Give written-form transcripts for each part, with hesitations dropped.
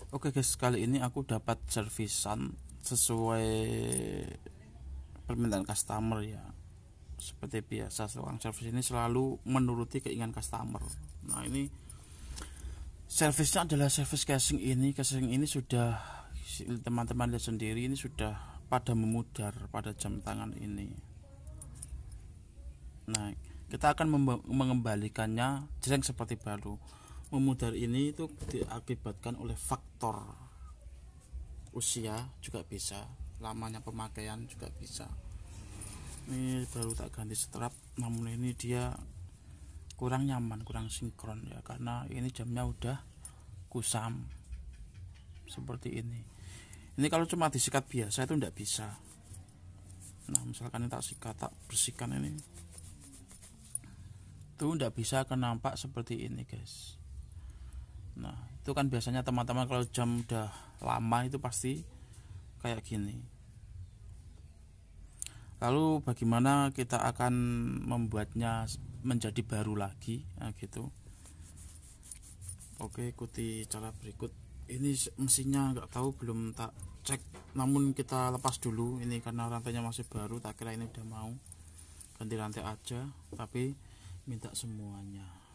Oke guys, kali ini aku dapat servisan sesuai permintaan customer ya. Seperti biasa, seorang servis ini selalu menuruti keinginan customer. Nah, ini servisnya adalah servis casing ini. Casing ini sudah teman-teman lihat sendiri, ini sudah pada memudar pada jam tangan ini. Nah, kita akan mengembalikannya jreng seperti baru. Memudar ini itu diakibatkan oleh faktor usia, juga bisa lamanya pemakaian, juga bisa. Ini baru tak ganti strap, namun ini dia kurang nyaman, kurang sinkron ya, karena ini jamnya udah kusam seperti ini. Ini kalau cuma disikat biasa itu tidak bisa. Nah, misalkan ini tak sikat, tak bersihkan ini, itu tidak bisa, akan nampak seperti ini guys. Nah, itu kan biasanya teman-teman kalau jam udah lama itu pasti kayak gini. Lalu bagaimana kita akan membuatnya menjadi baru lagi, nah gitu. Oke, ikuti cara berikut. Ini mesinnya nggak tahu, belum tak cek, namun kita lepas dulu ini karena rantainya masih baru. Tak kira ini udah mau ganti rantai aja, tapi minta semuanya.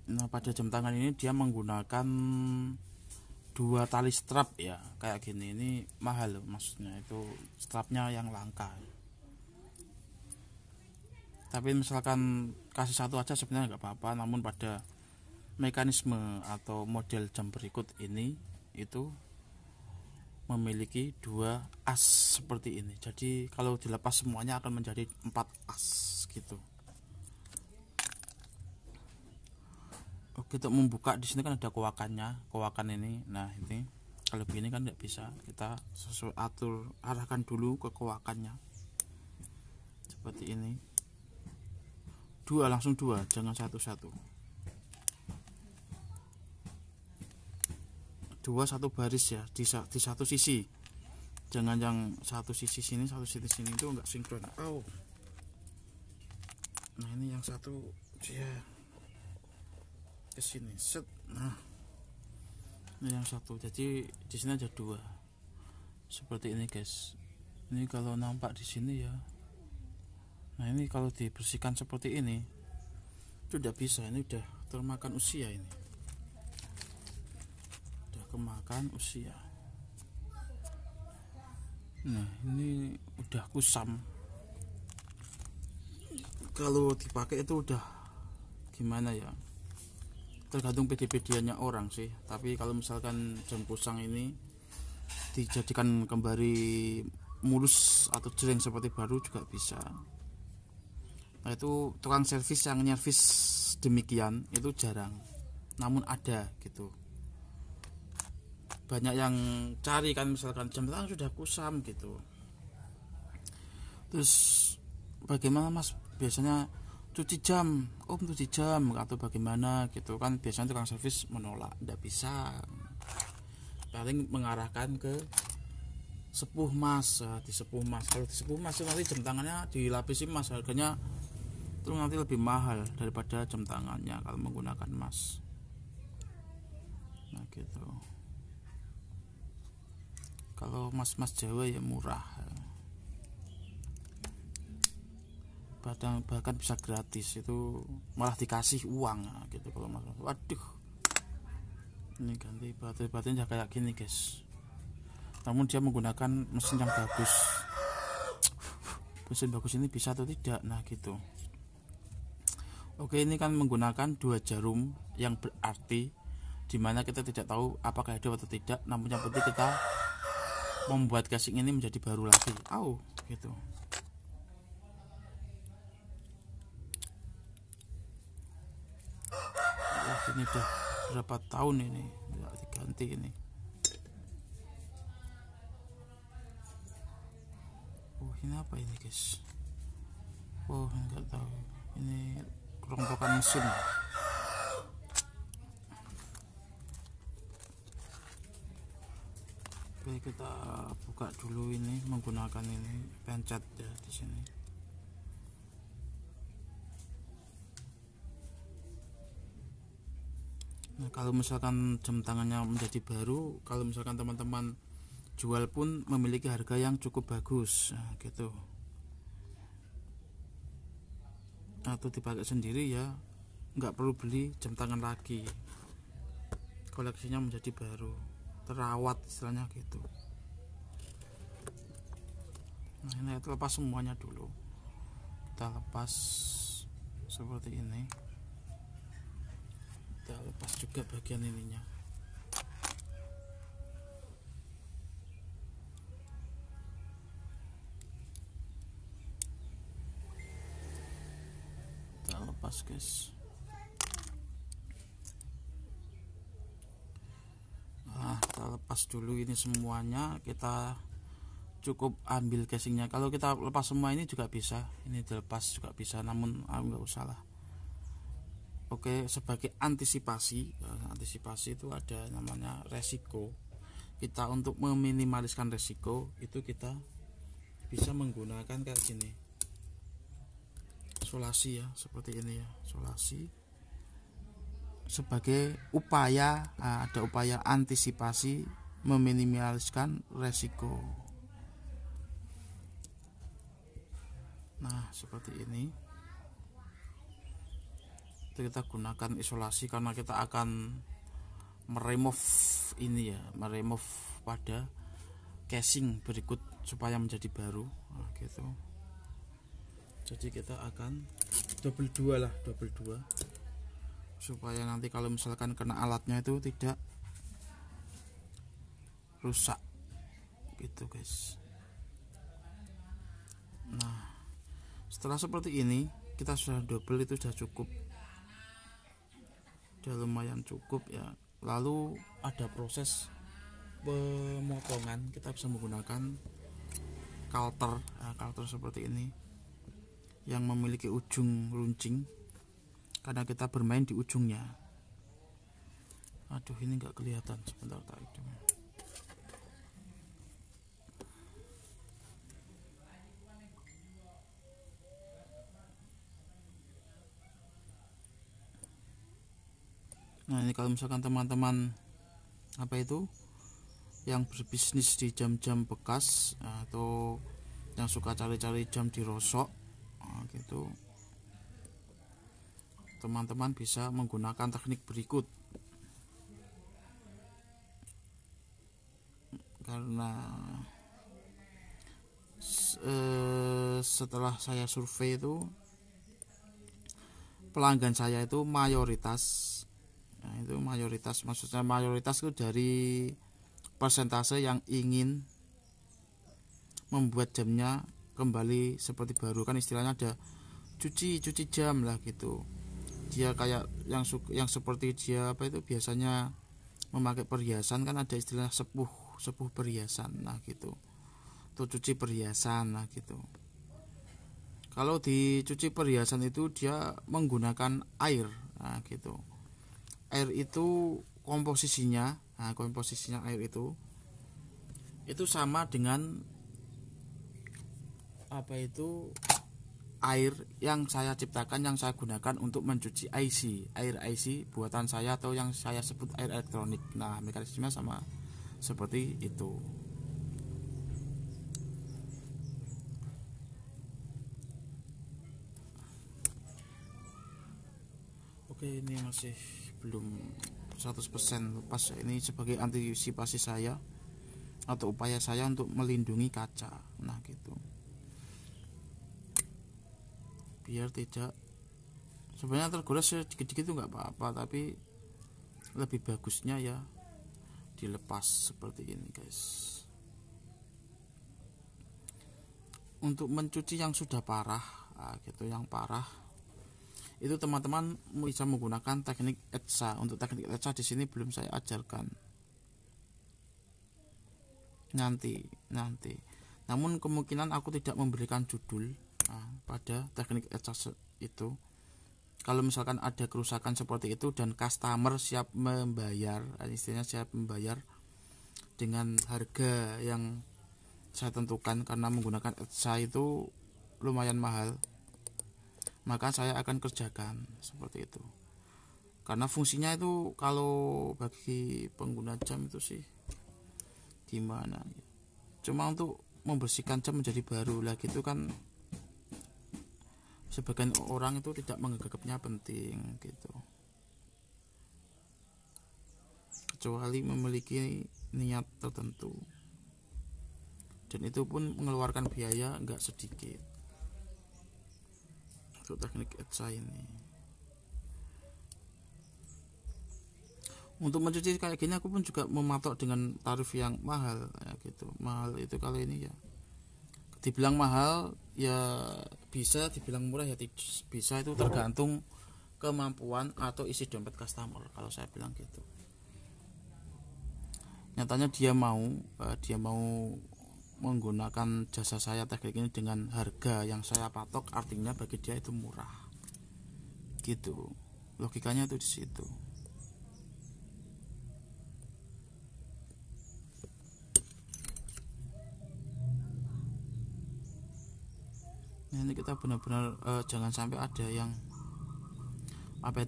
Nah, pada jam tangan ini dia menggunakan 2 tali strap ya, kayak gini. Ini mahal loh, maksudnya itu strapnya yang langka. Tapi misalkan kasih satu aja sebenarnya nggak apa-apa, namun pada mekanisme atau model jam berikut ini itu memiliki 2 as seperti ini. Jadi kalau dilepas semuanya akan menjadi 4 as gitu. Oke, untuk membuka di sini kan ada kowakan ini. Nah, ini kalau begini kan tidak bisa, kita sesuai atur, arahkan dulu ke kowakannya seperti ini. 2, langsung 2, jangan satu-satu. 2 satu baris ya, di satu sisi, jangan yang satu sisi sini, satu sisi sini, itu enggak sinkron. Nah, ini yang satu dia ke sini, set. Nah, ini yang satu, jadi di sini ada 2 seperti ini guys. Ini kalau nampak di sini ya. Nah, ini kalau dibersihkan seperti ini itu udah bisa, ini udah termakan usia, ini udah kemakan usia. Nah, ini udah kusam, kalau dipakai itu udah gimana ya, tergantung PD-PD-nya orang sih. Tapi kalau misalkan jam kusam ini dijadikan kembali mulus atau jreng seperti baru juga bisa. Nah, itu tukang servis yang nyervis demikian itu jarang, namun ada gitu. Banyak yang cari kan, misalkan jam tangan sudah kusam gitu, terus bagaimana mas, biasanya cuci jam, cuci jam atau bagaimana gitu kan. Biasanya tukang servis menolak, tidak bisa, paling mengarahkan ke sepuh mas. Di sepuh mas, kalau di sepuh mas nanti jam tangannya dilapisi mas, harganya itu nanti lebih mahal daripada jam tangannya kalau menggunakan mas. Nah gitu. Kalau mas-mas Jawa ya murah, bahkan bisa gratis, itu malah dikasih uang gitu kalau mas. Waduh, ini ganti baterainya kayak gini guys, namun dia menggunakan mesin yang bagus. Mesin bagus ini bisa atau tidak, nah gitu. Oke, ini kan menggunakan 2 jarum yang berarti dimana kita tidak tahu apakah hidup atau tidak, namun yang penting kita membuat casing ini menjadi baru lagi. Gitu. Ini udah berapa tahun ini nggak diganti ini. Ini apa ini guys? Nggak tahu, ini rongsokan mesin. Oke, kita buka dulu ini menggunakan ini pencet ya di sini. Nah, kalau misalkan jam tangannya menjadi baru, kalau misalkan teman-teman jual pun memiliki harga yang cukup bagus, nah, gitu. Atau dipakai sendiri ya, nggak perlu beli jam tangan lagi, koleksinya menjadi baru, terawat istilahnya gitu. Nah, ini kita lepas semuanya dulu, kita lepas seperti ini, kita lepas juga bagian ininya. Kita lepas guys. Nah, kita lepas dulu ini semuanya, kita cukup ambil casingnya. Kalau kita lepas semua ini juga bisa, ini dilepas juga bisa, namun nggak usah lah. Oke, sebagai antisipasi itu ada namanya resiko. Kita untuk meminimaliskan resiko itu kita bisa menggunakan kayak gini, isolasi ya, seperti ini ya, isolasi sebagai upaya, ada upaya antisipasi meminimaliskan resiko. Nah, seperti ini kita gunakan isolasi karena kita akan meremove ini ya, meremove pada casing berikut supaya menjadi baru. Nah, gitu. Jadi kita akan double dua supaya nanti kalau misalkan kena alatnya itu tidak rusak gitu guys. Nah, setelah seperti ini kita sudah double, itu sudah cukup, sudah lumayan cukup ya. Lalu ada proses pemotongan, kita bisa menggunakan cutter, cutter seperti ini yang memiliki ujung runcing karena kita bermain di ujungnya. Aduh, ini nggak kelihatan, sebentar tarik dulu. Nah, ini kalau misalkan teman-teman yang berbisnis di jam-jam bekas atau yang suka cari-cari jam dirosok, gitu, teman-teman bisa menggunakan teknik berikut. Karena setelah saya survei itu, pelanggan saya itu mayoritas, maksudnya mayoritas itu dari persentase yang ingin membuat jamnya kembali seperti baru, kan istilahnya ada cuci jam lah gitu. Dia kayak yang seperti dia biasanya memakai perhiasan, kan ada istilah sepuh perhiasan, nah gitu, tuh cuci perhiasan, nah gitu. Kalau dicuci perhiasan itu dia menggunakan air, nah gitu. Air itu komposisinya air itu sama dengan air yang saya ciptakan, yang saya gunakan untuk mencuci air IC buatan saya, atau yang saya sebut air elektronik. Nah, mekanismenya sama seperti itu. Oke, ini masih belum 100% lepas. Ini sebagai antisipasi saya atau upaya saya untuk melindungi kaca. Nah, gitu. Biar tidak, sebenarnya tergores sedikit-sedikit itu nggak apa-apa, tapi lebih bagusnya ya dilepas seperti ini guys. Untuk mencuci yang sudah parah, gitu, yang parah itu teman-teman bisa menggunakan teknik etsa. Untuk teknik etsa di sini belum saya ajarkan, nanti. Namun kemungkinan aku tidak memberikan judul pada teknik etsa itu. Kalau misalkan ada kerusakan seperti itu dan customer siap membayar, istilahnya siap membayar dengan harga yang saya tentukan, karena menggunakan etsa itu lumayan mahal, maka saya akan kerjakan seperti itu. karena fungsinya itu kalau bagi pengguna jam itu sih gimana ya, cuma untuk membersihkan jam menjadi baru lagi itu kan sebagian orang itu tidak menganggapnya penting gitu, kecuali memiliki niat tertentu, dan itu pun mengeluarkan biaya enggak sedikit untuk teknik ETSA ini. Untuk mencuci kayak gini aku pun juga mematok dengan tarif yang mahal ya gitu. Mahal itu kalau ini ya dibilang mahal ya bisa, dibilang murah ya bisa, itu tergantung kemampuan atau isi dompet customer kalau saya bilang gitu. Nyatanya dia mau menggunakan jasa saya teknik ini dengan harga yang saya patok, artinya bagi dia itu murah gitu, logikanya itu di situ. Nah, ini kita benar-benar jangan sampai ada yang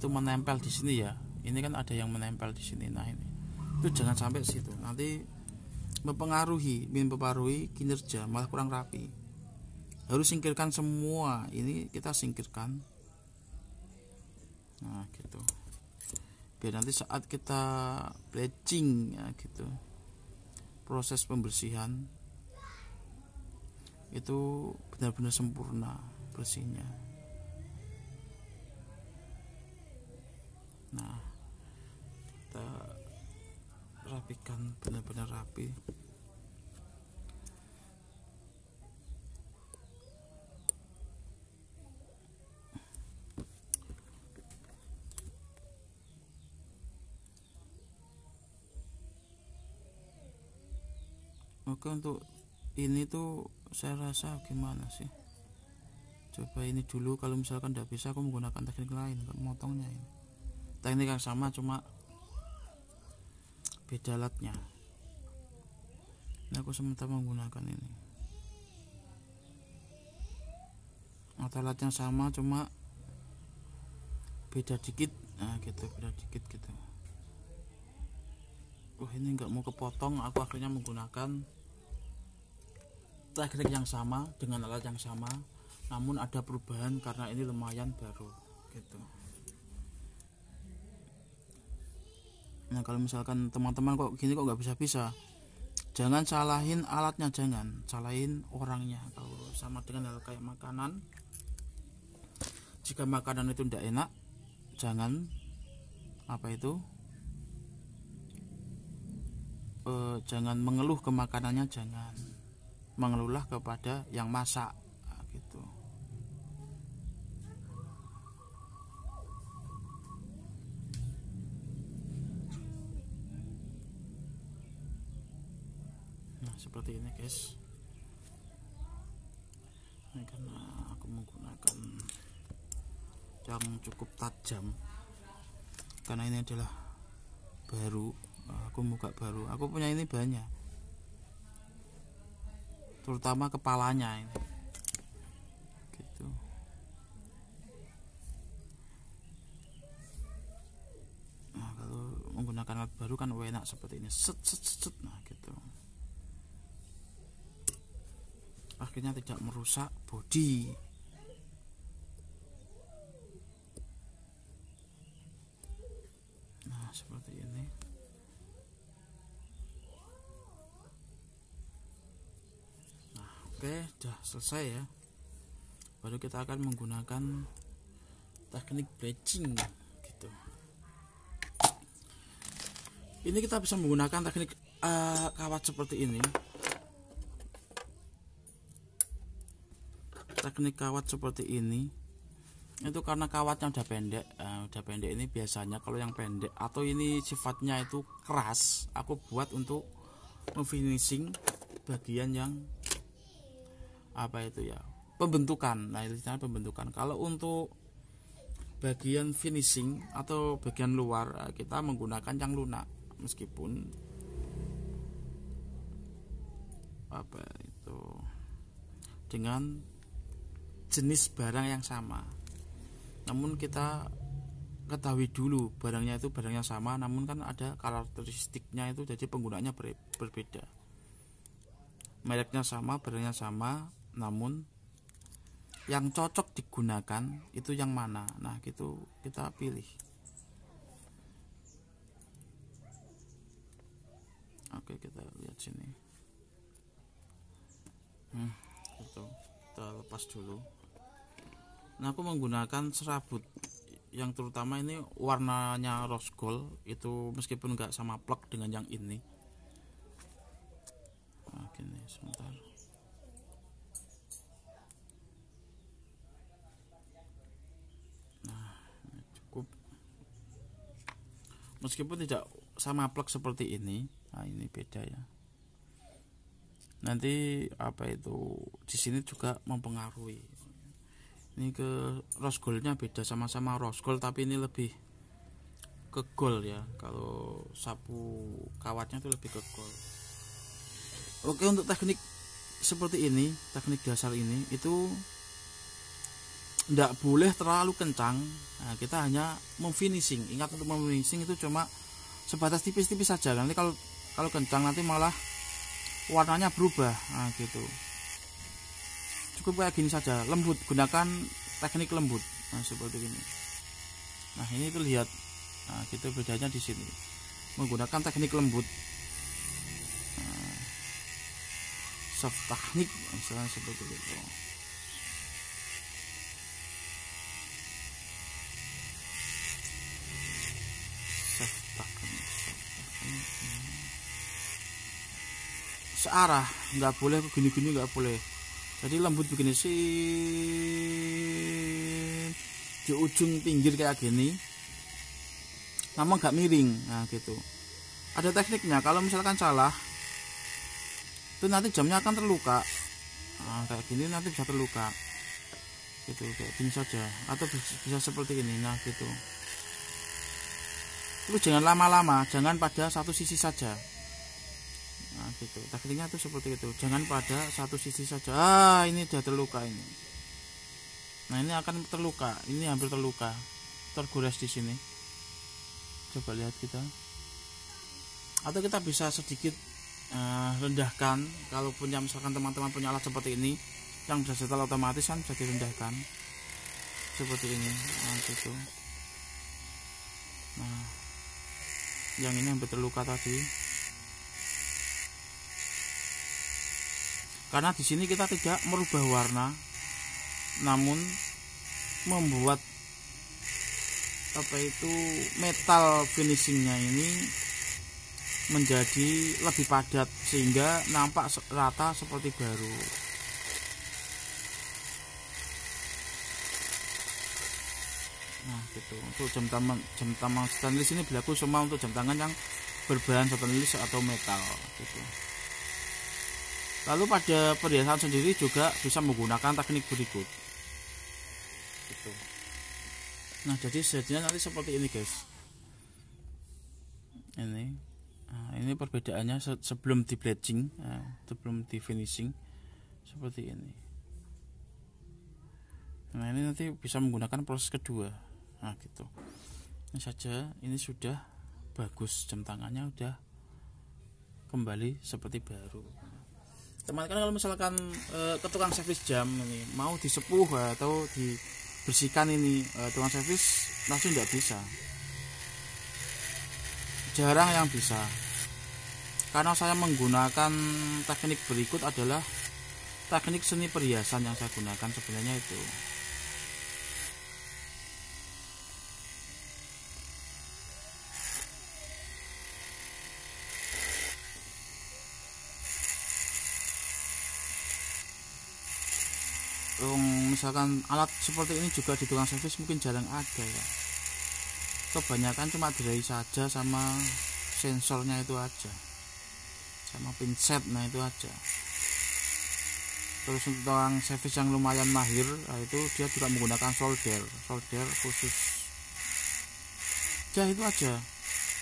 menempel di sini ya. Ini kan ada yang menempel di sini. Nah ini itu jangan sampai situ, nanti mempengaruhi kinerja, malah kurang rapi. Harus singkirkan semua, ini kita singkirkan. Nah gitu, biar nanti saat kita bleaching ya gitu, proses pembersihan itu benar-benar sempurna bersihnya. Nah kita rapikan benar-benar rapi. Oke, untuk ini tuh saya rasa gimana sih, coba ini dulu. Kalau misalkan tidak bisa aku menggunakan teknik lain, motongnya ini teknik yang sama cuma beda alatnya. Ini aku sementara menggunakan ini atau alatnya sama cuma beda dikit. Nah gitu, beda dikit gitu. Ini nggak mau kepotong, aku akhirnya menggunakan teknik yang sama dengan alat yang sama, namun ada perubahan karena ini lumayan baru gitu. Nah kalau misalkan teman-teman kok gini kok nggak bisa, jangan salahin alatnya, jangan salahin orangnya. Kalau sama dengan hal kayak makanan, jika makanan itu tidak enak, jangan jangan mengeluh ke makanannya, jangan mengeluhlah kepada yang masak gitu. Nah seperti ini guys, ini karena aku menggunakan yang cukup tajam karena ini adalah baru, aku buka baru, aku punya ini banyak, terutama kepalanya ini gitu. Nah kalau menggunakan alat baru kan enak seperti ini, set. Nah gitu, akhirnya tidak merusak bodi. Nah seperti ini. Oke, udah selesai ya. Baru kita akan menggunakan teknik bleaching gitu. Ini kita bisa menggunakan teknik kawat seperti ini. Teknik kawat seperti ini itu karena kawatnya udah pendek. Udah pendek ini biasanya kalau yang pendek atau ini sifatnya itu keras, aku buat untuk memfinishing bagian yang pembentukan. Nah itu pembentukan. Kalau untuk bagian finishing atau bagian luar, kita menggunakan yang lunak, meskipun dengan jenis barang yang sama, namun kita ketahui dulu barangnya itu barangnya sama, namun kan ada karakteristiknya itu, jadi penggunaannya berbeda. Mereknya sama, barangnya sama, namun yang cocok digunakan itu yang mana. Nah gitu kita pilih. Oke, kita lihat sini. Gitu. Kita lepas dulu. Nah, aku menggunakan serabut yang terutama ini warnanya rose gold, itu meskipun enggak sama plug dengan yang ini. Nah, gini, sebentar. Nah, ini cukup. Meskipun tidak sama plug seperti ini, nah ini beda ya. Nanti apa itu di sini juga mempengaruhi. Ini ke rose goldnya beda, sama-sama rose gold tapi ini lebih ke gold ya. Kalau sapu kawatnya itu lebih ke gold. Oke, untuk teknik seperti ini, teknik dasar ini itu tidak boleh terlalu kencang. Nah, kita hanya memfinishing. Ingat, untuk memfinishing itu cuma sebatas tipis-tipis saja. Nanti kalau kencang nanti malah warnanya berubah. Nah gitu, cukup kayak gini saja, lembut, gunakan teknik lembut. Nah seperti ini. Nah ini tuh lihat, nah gitu bedanya di sini, menggunakan teknik lembut. Nah, soft teknik misalnya seperti itu. Soft teknik. Searah, nggak boleh gini-gini, nggak boleh. Jadi lembut begini sih, di ujung pinggir kayak gini, namun nggak miring. Nah gitu. Ada tekniknya. Kalau misalkan salah, itu nanti jamnya akan terluka. Nah, kayak gini nanti bisa terluka. Gitu, kayak gini saja. Atau bisa seperti ini. Nah gitu. Terus jangan lama-lama, jangan pada satu sisi saja. Nah gitu, tekniknya tuh seperti itu, jangan pada satu sisi saja. Ini dia terluka ini. Nah ini akan terluka, ini hampir terluka, tergores di sini. Coba lihat kita. Atau kita bisa sedikit rendahkan. Kalau punya, misalkan teman-teman punya alat seperti ini yang bisa setel otomatis, kan bisa direndahkan seperti ini. Nah gitu. Nah yang ini hampir terluka tadi. Karena di sini kita tidak merubah warna, namun membuat apa itu metal finishingnya ini menjadi lebih padat sehingga nampak rata seperti baru. Nah gitu. Untuk jam tangan stainless ini berlaku semua untuk jam tangan yang berbahan stainless atau metal gitu. Lalu pada perhiasan sendiri juga bisa menggunakan teknik berikut. Gitu. Nah jadi jadinya nanti seperti ini guys. Ini perbedaannya sebelum di bleaching, sebelum di finishing seperti ini. Nah ini nanti bisa menggunakan proses kedua. Nah gitu. Ini saja, ini sudah bagus, jam tangannya udah kembali seperti baru. Teman-teman kalau misalkan ke tukang servis jam ini mau disepuh atau dibersihkan ini, tukang servis langsung tidak bisa, jarang yang bisa. Karena saya menggunakan teknik berikut adalah teknik seni perhiasan yang saya gunakan sebenarnya itu. Misalkan alat seperti ini juga di tukang servis mungkin jarang ada ya. Kebanyakan cuma derai saja sama sensornya itu aja, sama pinset, nah itu aja. Terus untuk tukang servis yang lumayan mahir, nah itu dia juga menggunakan solder khusus. Ya itu aja.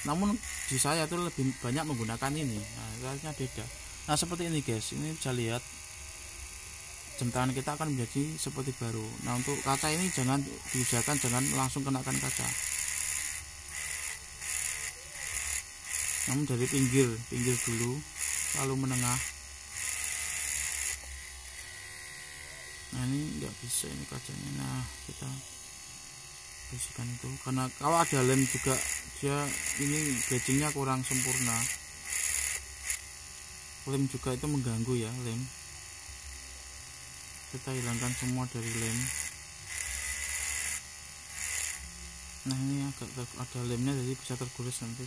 Namun di saya itu lebih banyak menggunakan ini. Nah itu artinya beda. Nah seperti ini guys, ini bisa lihat jam tangan kita akan menjadi seperti baru. Nah untuk kaca ini jangan diusahakan jangan langsung kenakan kaca, namun dari pinggir dulu lalu menengah. Nah ini nggak bisa ini kacanya. Nah kita bersihkan itu, karena kalau ada lem juga dia ini gradingnya kurang sempurna. Lem juga itu mengganggu ya, lem kita hilangkan semua dari lem. Nah ini agak ada lemnya jadi bisa tergores nanti.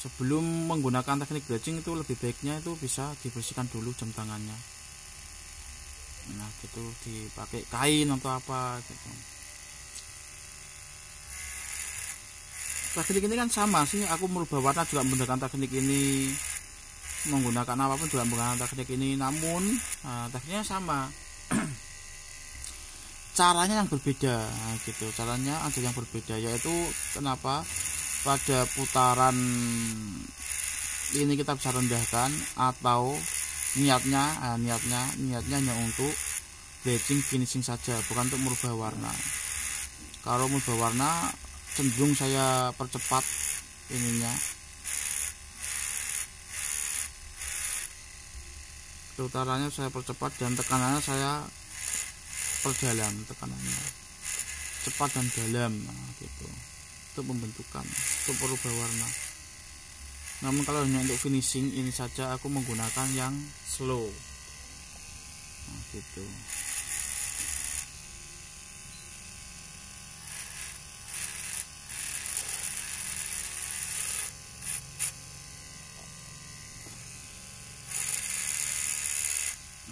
Sebelum menggunakan teknik grading itu lebih baiknya itu bisa dibersihkan dulu jam tangannya. Nah gitu, dipakai kain atau apa gitu. Teknik ini kan sama sih, aku merubah warna juga menggunakan teknik ini, menggunakan apapun juga menggunakan teknik ini, namun tekniknya sama. Caranya yang berbeda. Nah, gitu, caranya ada yang berbeda, yaitu kenapa pada putaran ini kita bisa rendahkan, atau niatnya hanya untuk grading finishing saja, bukan untuk merubah warna. Kalau merubah warna cenderung saya percepat ininya, putarannya saya percepat dan tekanannya saya perdalam, tekanannya cepat dan dalam. Nah, gitu, untuk pembentukan, untuk merubah warna. Namun kalau hanya untuk finishing ini saja aku menggunakan yang slow. Nah, gitu.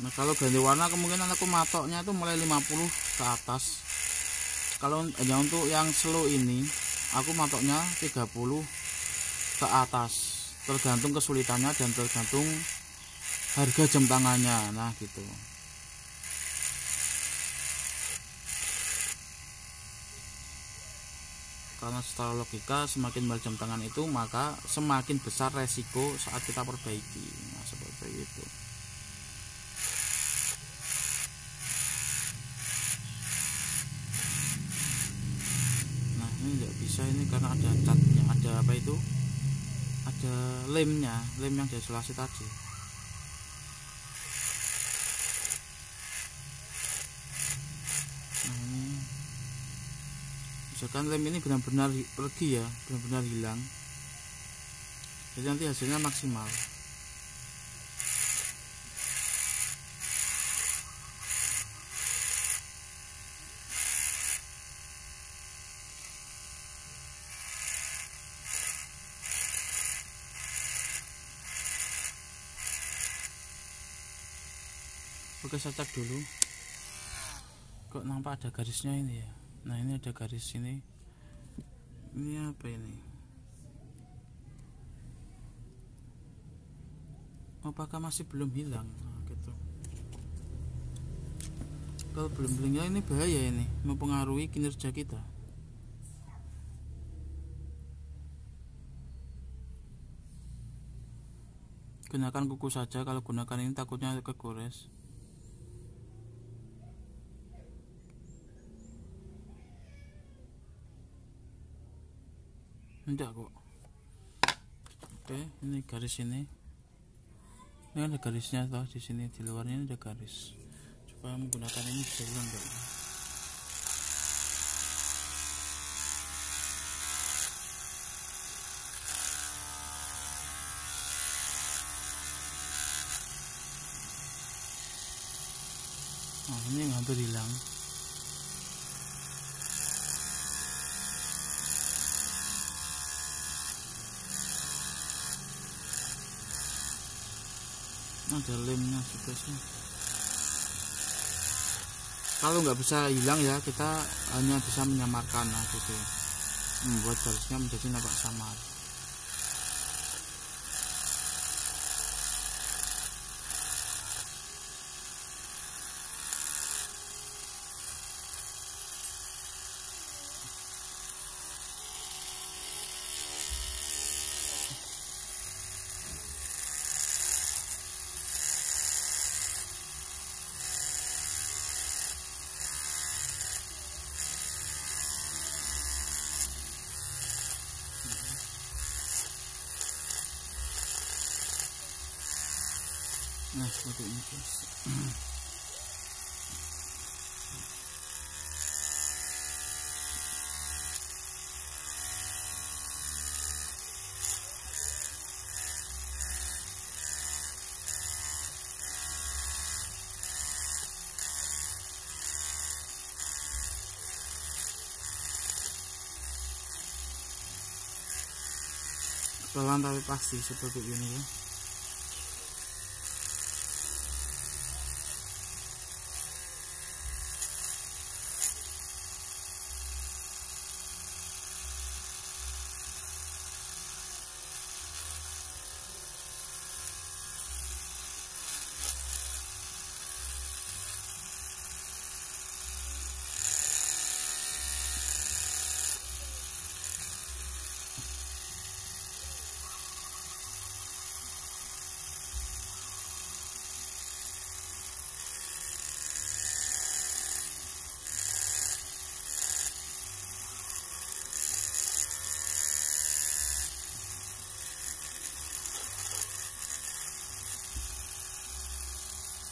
Nah kalau ganti warna kemungkinan aku matoknya itu mulai 50 ke atas. Kalau hanya untuk yang slow ini aku matoknya 30 ke atas, tergantung kesulitannya dan tergantung harga jam tangannya. Nah gitu. Karena secara logika semakin mahal jam tangan itu maka semakin besar resiko saat kita perbaiki. Nah seperti itu. Ini nggak bisa ini karena ada catnya, ada apa itu, ada lemnya, lem yang diisolasi tadi. Nah ini misalkan lem ini benar-benar pergi ya, benar-benar hilang, jadi nanti hasilnya maksimal. Oke, saya cek dulu. Kok nampak ada garisnya ini ya? Nah ini ada garis ini. Ini apa ini? Apakah masih belum hilang? Nah, gitu. Kalau belum hilang ini bahaya, ini mempengaruhi kinerja kita. Gunakan kuku saja, kalau gunakan ini takutnya kegores. Enggak kok. Oke, ini garis ini ada garisnya toh, di sini di luarnya ada garis. Coba menggunakan ini bisa hilang enggak? Nah ini hampir hilang. Ada lemnya juga sih. Kalau nggak bisa hilang ya kita hanya bisa menyamarkan, nah gitu, membuat garisnya menjadi nampak samar. Nah seperti ini guys. Pelan tapi pasti seperti ini ya.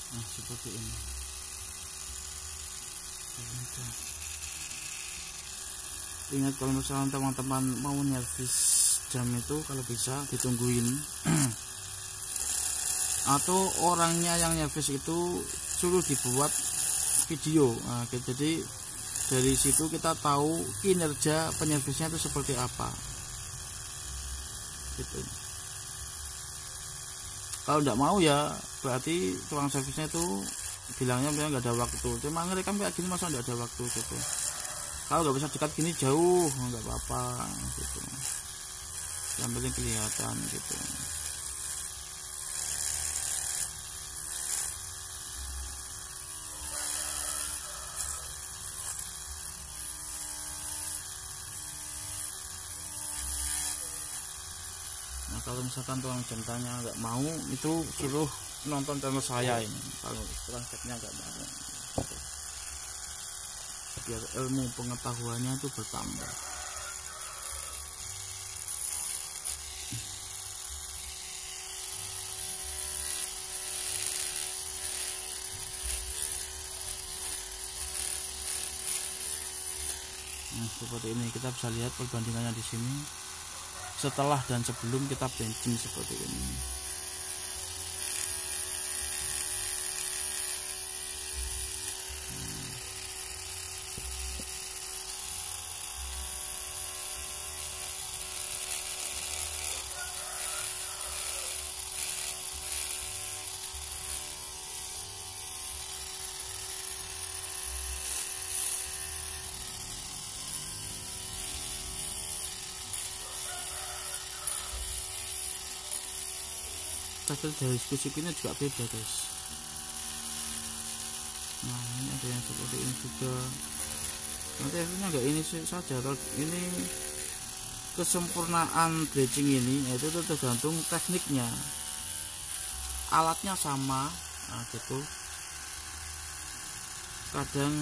Nah seperti ini. Ingat kalau misalnya teman-teman mau nyervis jam itu kalau bisa ditungguin atau orangnya yang nyervis itu suruh dibuat video. Nah, jadi dari situ kita tahu kinerja penyervisnya itu seperti apa gitu. Kalau tidak mau ya berarti tukang servisnya itu bilangnya nggak ada waktu, cuma ngerekam kayak gini masa nggak ada waktu gitu. Kalau nggak bisa dekat gini jauh nggak apa-apa gitu, yang penting kelihatan gitu. Nah kalau misalkan tukang jam tanya nggak mau, itu suruh nonton channel saya ini. Kalau tukang jamnya nggak mau gitu. Biar ilmu pengetahuannya itu bertambah. Nah seperti ini kita bisa lihat perbandingannya di sini setelah dan sebelum kita benching seperti ini. Tapi dari suku-sukunya juga beda guys. Nah ini ada yang seperti ini juga. Nanti akhirnya nggak ini saja, kalau ini kesempurnaan bridging ini itu tergantung tekniknya. Alatnya sama, nah gitu. Kadang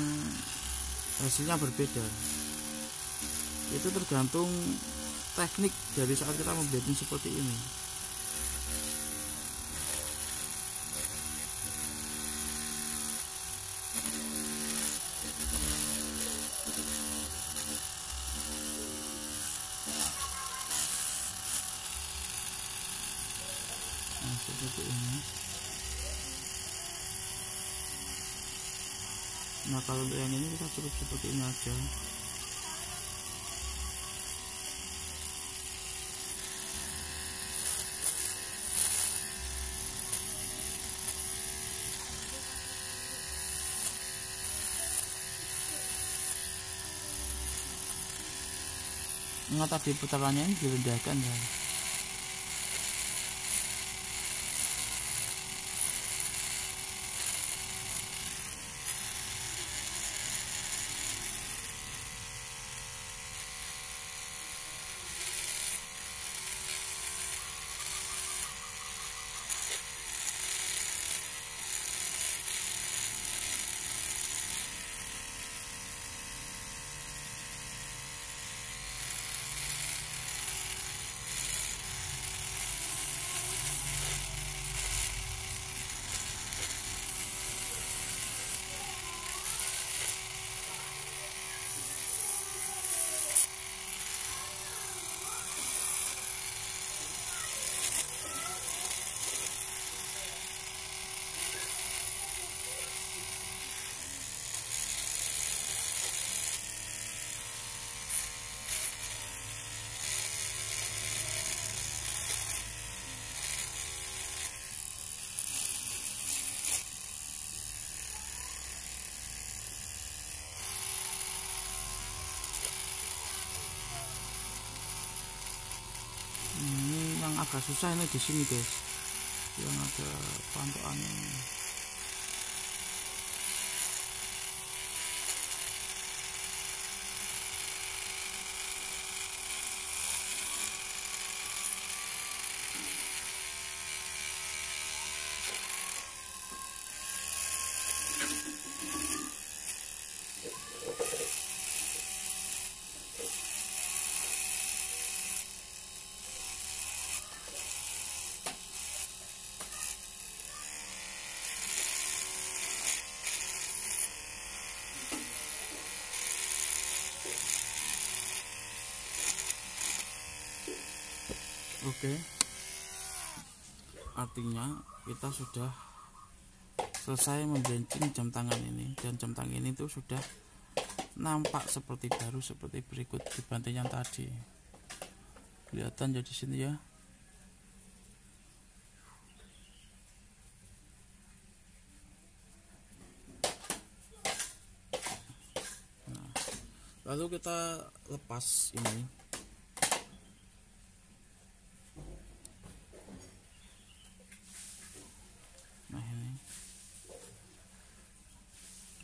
hasilnya berbeda. Itu tergantung teknik dari saat kita membuatnya seperti ini. Nah, seperti ini. Nah kalau untuk yang ini kita cukup seperti ini aja. Nah tadi putarannya ini direndahkan ya. agak susah ini di sini guys, yang ada pantauannya. Oke, artinya kita sudah selesai membenching jam tangan ini, dan jam tangan ini tuh sudah nampak seperti baru, seperti berikut dibanding yang tadi. Kelihatan jadi sini ya. Nah, lalu kita lepas ini. Nah ini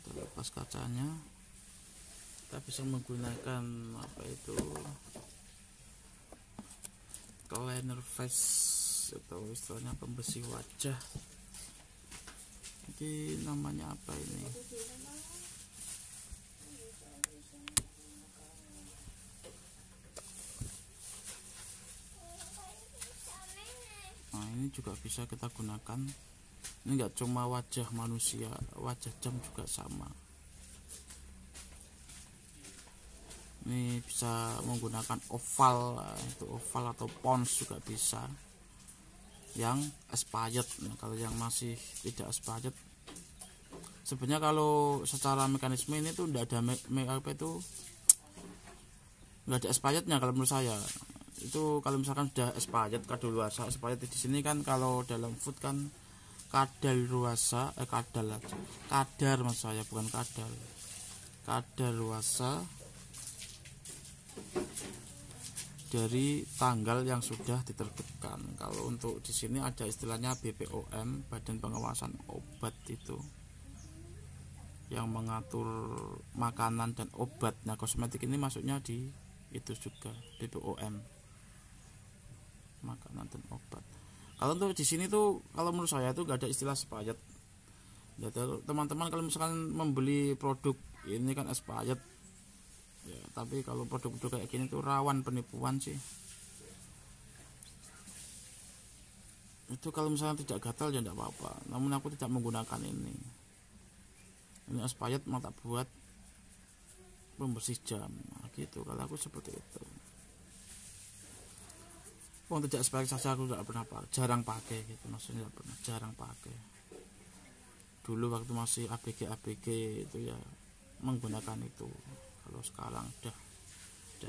kita lepas kacanya. Kita bisa menggunakan apa itu, cleaner face atau istilahnya pembersih wajah. Ini namanya apa ini? Nah ini juga bisa kita gunakan. Ini enggak cuma wajah manusia, wajah jam juga sama. Ini bisa menggunakan oval, itu oval atau pons juga bisa. Yang expired, nah, kalau yang masih tidak expired, sebenarnya kalau secara mekanisme ini tuh tidak ada apa itu, nggak ada expirednya kalau menurut saya. Itu kalau misalkan sudah expired, kadaluarsa expired di sini kan, kalau dalam food kan kadaluarsa, kadar maksud saya, bukan kadal, kadaluarsa dari tanggal yang sudah diterbitkan. Kalau untuk di sini ada istilahnya BPOM, Badan Pengawasan Obat, itu yang mengatur makanan dan obat. Nah kosmetik ini masuknya di itu juga, BPOM, makanan dan obat. Kalau untuk di sini tuh, kalau menurut saya tuh gak ada istilah expired. Ya, teman-teman kalau misalkan membeli produk ini kan expired ya, tapi kalau produk-produk kayak gini tuh rawan penipuan sih. Itu kalau misalnya tidak gatal ya tidak apa-apa, namun aku tidak menggunakan ini expired mau tak buat pembersih jam. Nah, gitu kalau aku seperti itu. Tidak expired saja aku tidak pernah jarang pakai gitu, maksudnya tidak pernah, jarang pakai. Dulu waktu masih ABG itu ya menggunakan itu. Kalau sekarang udah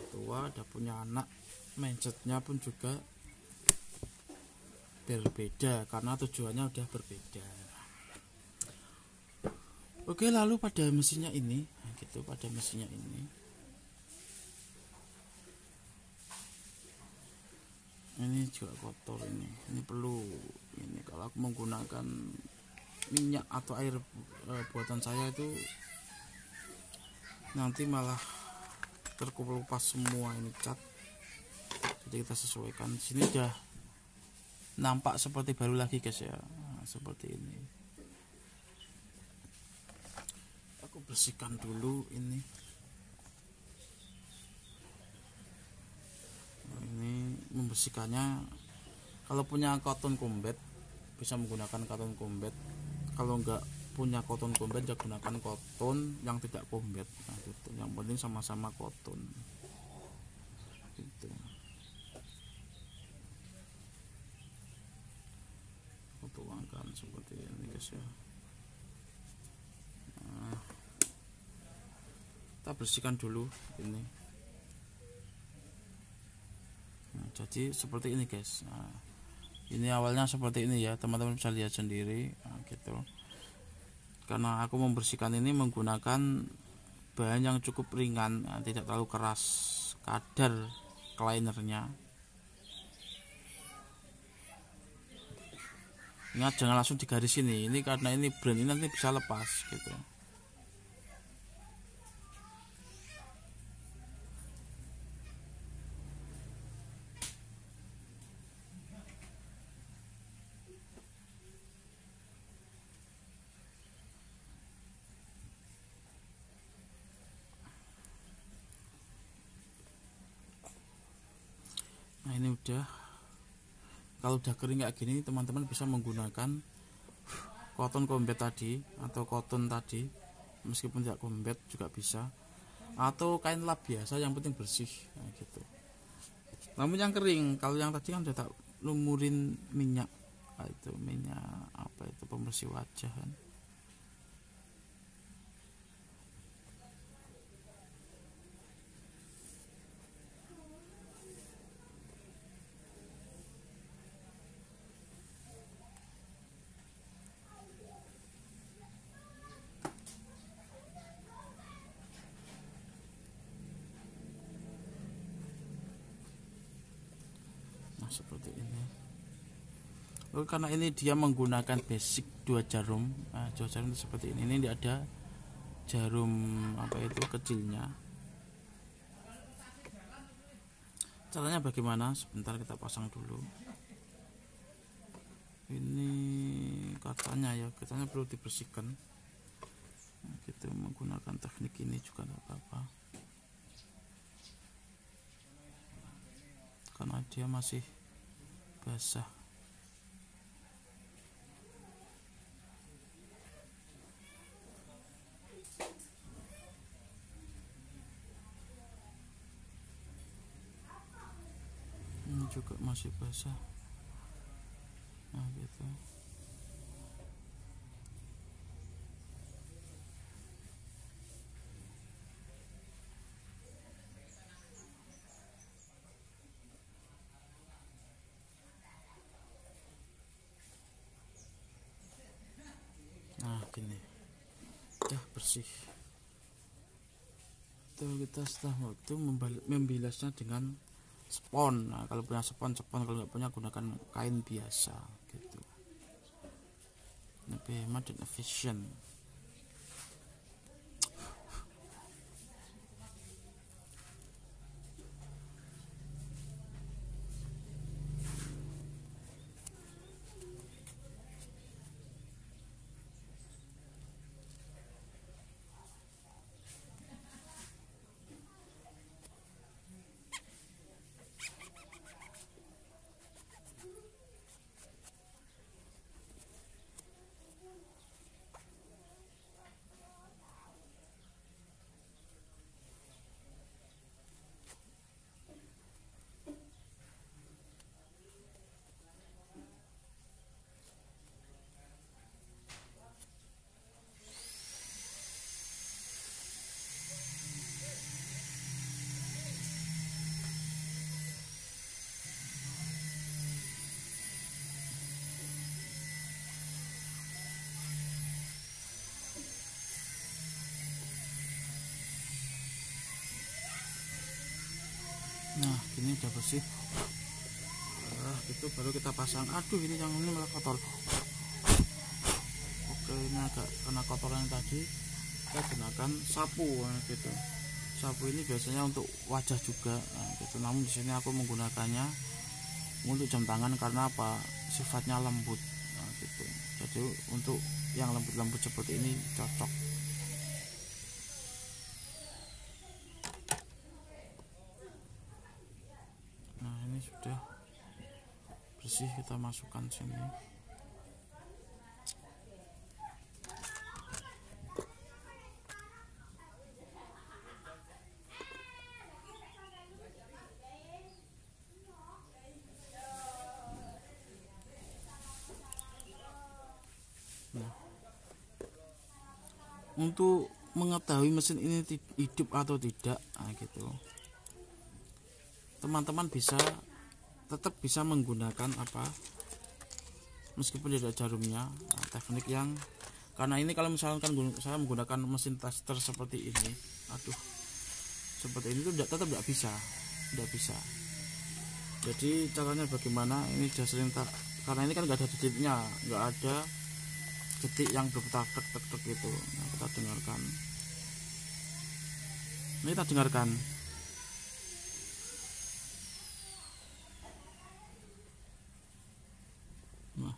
tua, udah punya anak, mindsetnya pun juga berbeda karena tujuannya udah berbeda. Oke, lalu pada mesinnya ini, gitu, pada mesinnya ini juga kotor ini perlu ini. Kalau aku menggunakan minyak atau air buatan saya itu nanti malah terkelupas semua ini cat. Jadi kita sesuaikan. Sini udah nampak seperti baru lagi guys ya. Nah, seperti ini. Aku bersihkan dulu ini. Nah, ini membersihkannya, kalau punya cotton combat bisa menggunakan cotton combat. Kalau enggak punya cotton combat ya gunakan cotton yang tidak combat. Nah, gitu. Yang penting sama-sama cotton gitu. Aku tuangkan seperti ini guys ya. Nah, kita bersihkan dulu ini. Nah, jadi seperti ini guys. Nah, ini awalnya seperti ini ya, teman-teman bisa lihat sendiri. Nah, gitu. Karena aku membersihkan ini menggunakan bahan yang cukup ringan, nah, tidak terlalu keras, kadar cleanernya Ingat jangan langsung digaris ini karena ini brand ini nanti bisa lepas gitu. Nah ini udah, kalau udah kering kayak gini teman-teman bisa menggunakan cotton combat tadi atau cotton tadi, meskipun tidak combat juga bisa, atau kain lap biasa yang penting bersih. Nah, gitu. Namun yang kering, kalau yang tadi kan udah tak lumurin minyak, itu minyak apa itu pembersih wajah kan. Nah seperti ini. Lalu karena ini dia menggunakan basic 2 jarum, nah 2 jarum itu seperti ini. Ini tidak ada jarum apa itu kecilnya. Caranya bagaimana? Sebentar kita pasang dulu. Ini katanya ya, katanya perlu dibersihkan. Nah, kita menggunakan teknik ini juga tidak apa-apa. Karena dia masih basah. Ini juga masih basah. Nah gitu. Nah gini, udah bersih. Itu kita setelah waktu membilasnya dengan spons. Nah kalau punya spons, kalau nggak punya gunakan kain biasa gitu. Lebih hemat dan efisien. Nah gini udah bersih. Nah, itu baru kita pasang. Aduh ini yang ini malah kotor. Oke ini agak kena kotoran tadi, kita gunakan sapu. Nah, gitu. Sapu ini biasanya untuk wajah juga. Nah, gitu. Namun di sini aku menggunakannya untuk jam tangan karena apa? Sifatnya lembut. Nah, gitu. Jadi untuk yang lembut-lembut seperti ini cocok. Nah ini sudah bersih, kita masukkan sini. Nah, untuk mengetahui mesin ini hidup atau tidak, nah gitu, teman-teman tetap bisa menggunakan apa, meskipun tidak jarumnya. Nah, teknik yang karena ini kalau misalkan saya menggunakan mesin tester seperti ini, aduh, seperti ini tuh tetap tidak bisa. Jadi caranya bagaimana? Ini sudah sering tak karena ini kan nggak ada detiknya, nggak ada detik yang berputar tek tek tek gitu. Nah, kita dengarkan, ini kita dengarkan. Nah,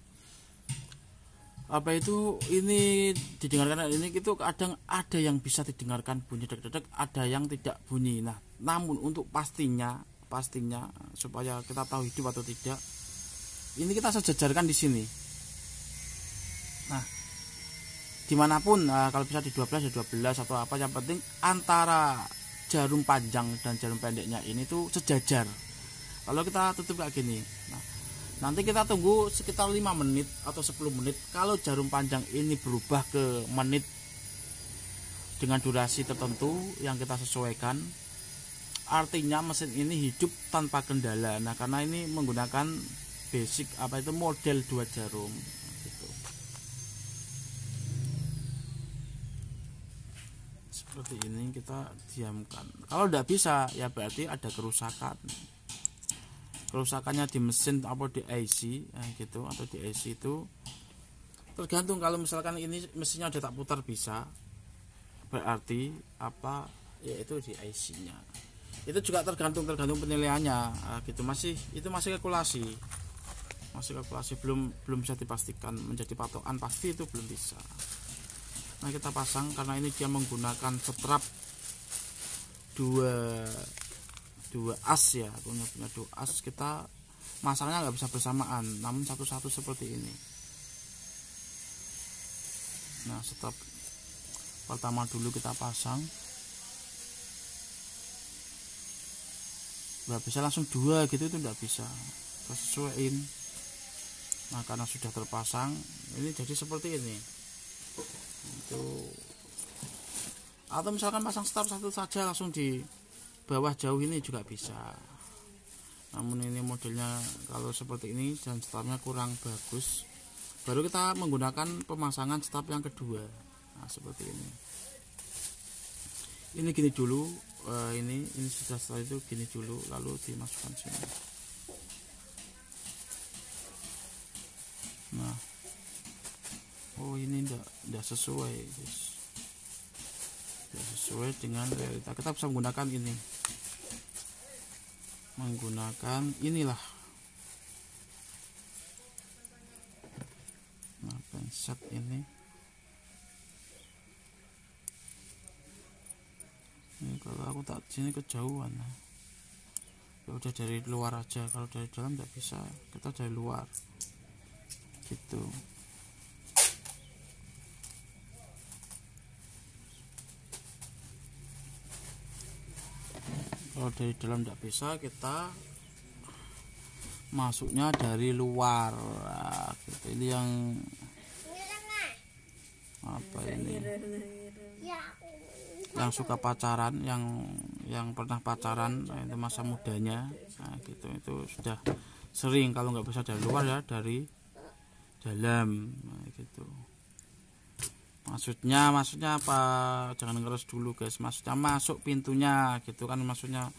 apa itu ini didengarkan, ini itu kadang ada yang bisa didengarkan bunyi dek dek, ada yang tidak bunyi. Nah, namun untuk pastinya supaya kita tahu hidup atau tidak, ini kita sejajarkan di sini. Nah, dimanapun, kalau bisa di 12 ya 12 atau apa, yang penting antara jarum panjang dan jarum pendeknya ini tuh sejajar. Kalau kita tutup kayak gini, nah, nanti kita tunggu sekitar 5 menit atau 10 menit. Kalau jarum panjang ini berubah ke menit dengan durasi tertentu yang kita sesuaikan, artinya mesin ini hidup tanpa kendala. Nah, karena ini menggunakan basic apa itu model 2 jarum gitu. Seperti ini kita diamkan. Kalau tidak bisa ya berarti ada kerusakannya di mesin atau di IC gitu, atau di IC itu tergantung. Kalau misalkan ini mesinnya udah tak putar bisa, berarti apa yaitu di IC-nya. Itu juga tergantung penilaiannya gitu. Itu masih kalkulasi, belum bisa dipastikan menjadi patokan pasti, itu belum bisa. Nah, kita pasang, karena ini dia menggunakan strap dua as ya, punya 2 as. Kita masangnya nggak bisa bersamaan, namun satu-satu seperti ini. Nah, strap pertama dulu kita pasang, nggak bisa langsung 2 gitu, itu nggak bisa, kita sesuaiin. Nah, karena sudah terpasang ini jadi seperti ini itu. Atau misalkan pasang strap satu saja langsung di bawah jauh ini juga bisa. Namun ini modelnya kalau seperti ini dan strapnya kurang bagus, baru kita menggunakan pemasangan strap yang kedua. Nah, seperti ini. Ini gini dulu, ini sudah, setelah itu gini dulu, lalu dimasukkan sini. Nah, oh ini enggak sesuai guys, tidak sesuai dengan realita. Kita bisa menggunakan inilah. Nah, penset ini kalau aku tak sini kejauhan. Ya udah dari luar aja, kalau dari dalam nggak bisa, kita dari luar gitu. Kalau dari dalam tidak bisa, kita masuknya dari luar. Nah, gitu. Ini yang apa ini? Yang suka pacaran, yang pernah pacaran, itu masa mudanya, nah, gitu. Itu sudah sering, kalau nggak bisa dari luar ya dari dalam, nah, gitu. Maksudnya apa, jangan ngeres dulu guys, maksudnya masuk pintunya gitu kan, maksudnya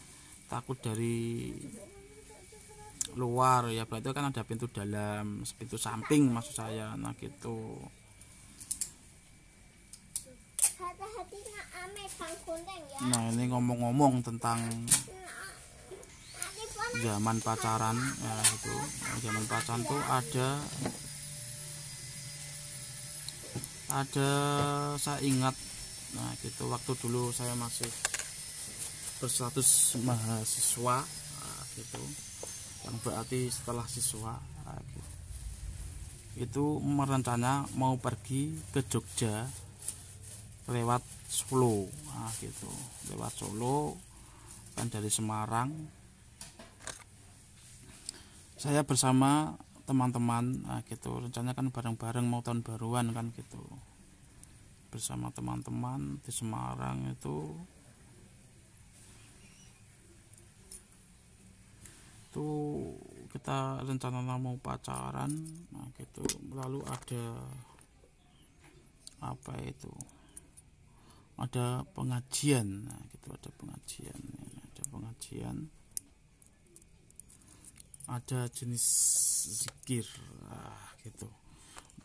takut dari luar ya, berarti kan ada pintu dalam, pintu samping maksud saya. Nah, gitu. Nah, ini ngomong-ngomong tentang zaman pacaran ya, itu zaman pacaran tuh ada saya ingat. Nah, gitu, waktu dulu saya masih berstatus mahasiswa, nah, gitu, yang berarti setelah siswa, nah, gitu. Itu merencana mau pergi ke Jogja lewat Solo, nah, gitu, lewat Solo kan dari Semarang. Saya bersama teman-teman, nah, gitu, rencananya kan bareng-bareng mau tahun baruan kan, gitu, bersama teman-teman di Semarang. Itu kita rencana mau pacaran, nah, gitu. Lalu ada apa itu, ada pengajian, nah, gitu, ada pengajian. ada jenis zikir gitu.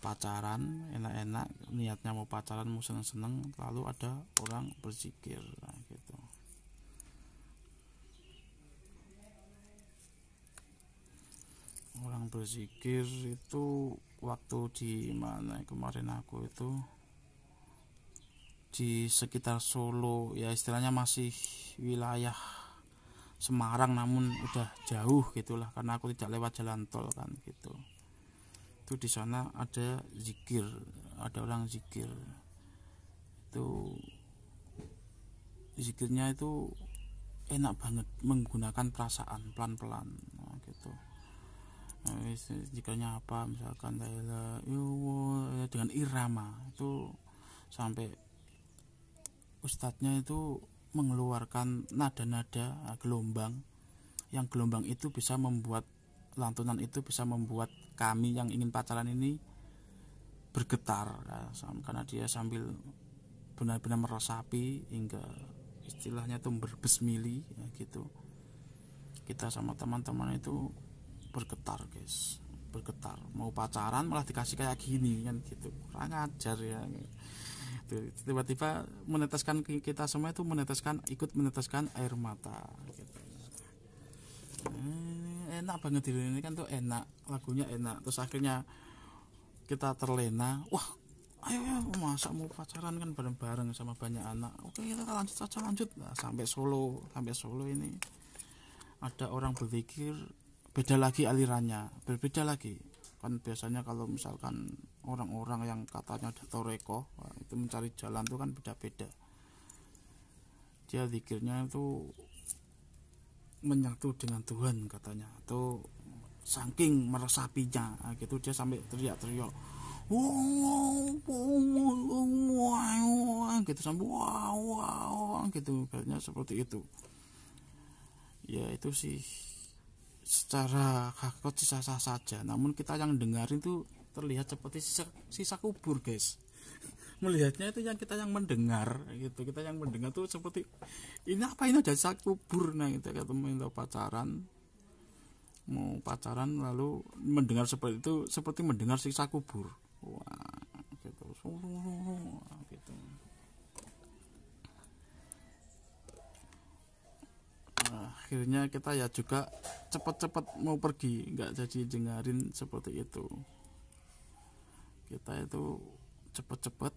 Pacaran enak-enak, niatnya mau pacaran, mau seneng-seneng, lalu ada orang berzikir gitu. Orang berzikir itu waktu di mana kemarin aku itu di sekitar Solo, ya istilahnya masih wilayah Semarang namun udah jauh gitulah, karena aku tidak lewat jalan tol kan gitu. Itu di sana ada zikir, ada orang zikir. Itu zikirnya itu enak banget, menggunakan perasaan pelan-pelan gitu. Zikirnya apa, misalkan dengan irama itu sampai ustadznya itu mengeluarkan nada-nada gelombang, yang gelombang itu bisa membuat lantunan itu bisa membuat kami yang ingin pacaran ini bergetar karena dia sambil benar-benar meresapi hingga istilahnya itu berbesmili gitu. Kita sama teman-teman itu bergetar guys, bergetar mau pacaran malah dikasih kayak gini kan gitu, kurang ajar ya. Tiba-tiba meneteskan, kita semua itu ikut meneteskan air mata gitu. Enak banget ini kan tuh, enak, lagunya enak, terus akhirnya kita terlena, wah ayo masa mau pacaran kan bareng-bareng sama banyak anak, oke kita lanjut. Nah, sampai Solo ini ada orang berzikir, beda lagi alirannya, berbeda lagi kan. Biasanya kalau misalkan orang-orang yang katanya ada toreko itu mencari jalan tuh kan beda-beda, dia zikirnya itu menyatu dengan Tuhan katanya, atau saking meresapinya gitu dia sampai teriak-teriak gitu, sampai wow gitu, kayaknya seperti itu ya. Itu sih secara hakikat sisa saja, namun kita yang dengarin tuh terlihat seperti sisa kubur guys. Melihatnya itu yang kita yang mendengar gitu, kita yang mendengar tuh seperti ini apa, ini ada sisa kubur. Nah kita ketemu mau pacaran lalu mendengar seperti itu, seperti mendengar sisa kubur. Wah gitu, gitu. Akhirnya kita ya juga cepat-cepat mau pergi, nggak jadi dengerin seperti itu. Kita itu cepat-cepat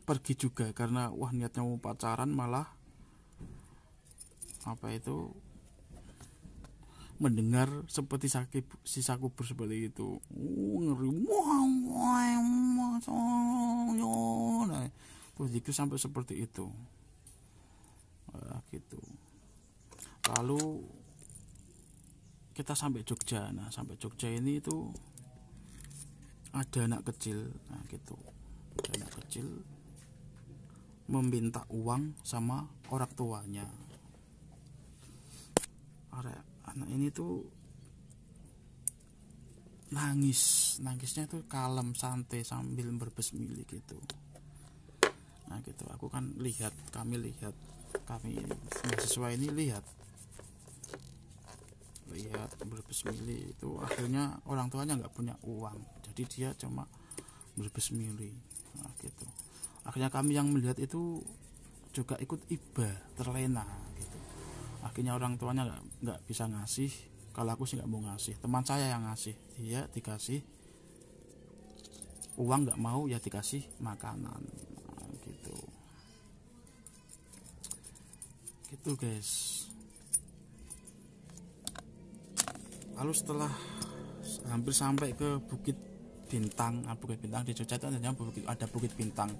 pergi juga, karena wah niatnya mau pacaran malah apa itu mendengar seperti sisa kubur seperti itu. Ngeri, nah, terus itu sampai seperti itu. Gitu. Lalu kita sampai Jogja. Nah sampai Jogja ini itu ada anak kecil, nah gitu, ada anak kecil meminta uang sama orang tuanya. Anak ini tuh nangisnya tuh kalem, santai sambil berbesmili gitu. Nah gitu, kami mahasiswa ini lihat berbesmili itu. Akhirnya orang tuanya nggak punya uang, jadi dia cuma berbesmili. Nah gitu, akhirnya kami yang melihat itu juga ikut iba, terlena gitu. Akhirnya orang tuanya nggak bisa ngasih. Kalau aku sih nggak mau ngasih, teman saya yang ngasih, dia dikasih uang, nggak mau ya dikasih makanan. Nah, gitu guys. Lalu setelah hampir sampai ke Bukit Bintang di Jogja itu ada Bukit Bintang.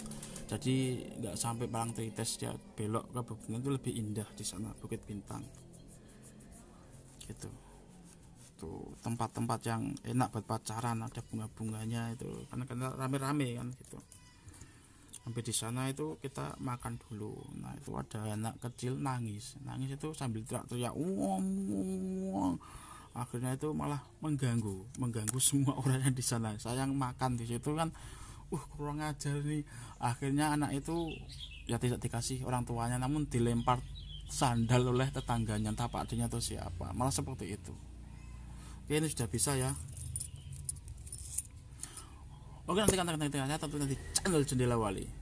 Jadi nggak sampai Parangtritis, dia belok ke Bukit Bintang, itu lebih indah di sana Bukit Bintang. Gitu. Tuh tempat-tempat yang enak buat pacaran, ada bunga-bunganya itu, karena rame-rame kan gitu. Sampai di sana itu kita makan dulu. Nah itu ada anak kecil nangis itu sambil teriak-teriak. Akhirnya itu malah mengganggu semua orang yang di sana. Saya yang makan di situ kan, kurang ajar nih. Akhirnya anak itu ya tidak dikasih orang tuanya, namun dilempar sandal oleh tetangganya, entah pak adanya atau siapa, malah seperti itu. Oke, ini sudah bisa ya. Oke, nanti tentu nanti channel Jendela Wali.